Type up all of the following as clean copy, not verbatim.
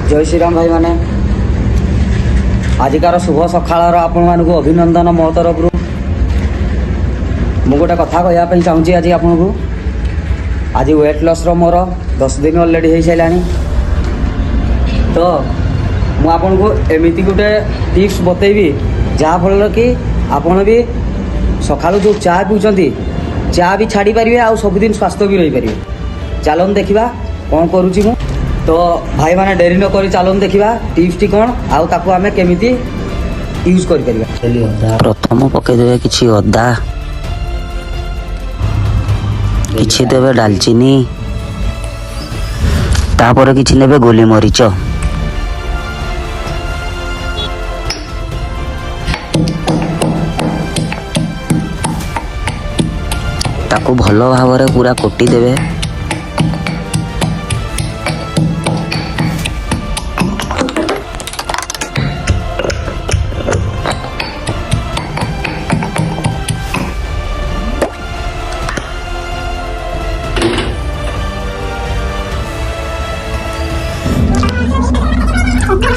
जय श्रीराम भाई मैंने आजिकार शुभ सकाळ आपण मानक अभिनंदन मो तरफ मु गोटे कथा कहवाई चाहूँगी आज आपन को आज वेट लॉस मोर 10 दिन ऑलरेडी हो सारा तो मु आपन को एमती गोटे टिप्स बतेबी जहाँफल कि आपण भी सका जो चा पीछे चा भी छाड़ी पारे आ सबुदिन स्वास्थ्य भी रही पारे। चलन देखा कौन करुच्ची मु तो भाई मैंने डेरी न करी चलन देखा टिप्स टी कौन आउ आमे केमिति यूज कर परिबा। प्रथम पकईदे कि अदा किछि देबे डालचीनी तापर किछि नेबे गोली मरीच ताकू भल भाव पूरा कोटी देबे।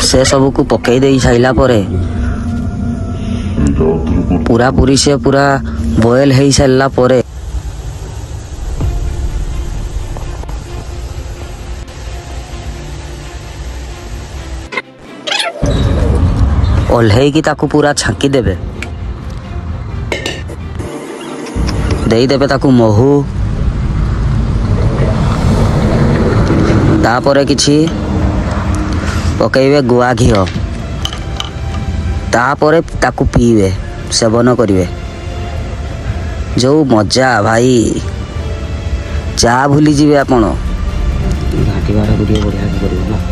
से सब को पकई दे साइला परे पूरा पूरी से पूरा बॉयल हो सारा परे ओल्हे की ताकू पूरा छांकी देबे देई देबे ताकू महू तापरे किछि पकईबे गुआ घी तापरे ताकू पीबे सेवन करिवे जो मजा भाई चा भूली जीवे आपण घाटी बाड़ा गुड़िया बढ़िया करिवे ना।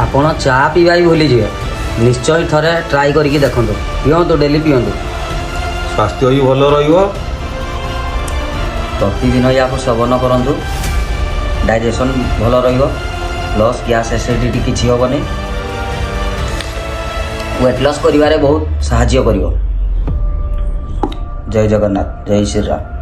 आपण चा पीवा भी भूली जाए निश्चय थरे ट्राई करके देखो पिंतु डेली पिंतु स्वास्थ्य भी भल प्रतिदिन या सेवन करूँ डाइजेशन भल रस गैस एसिडिटी किसी हेनी वेट लॉस करिवारे बहुत साहाय्य करिवो। जय जगन्नाथ जय श्री राम।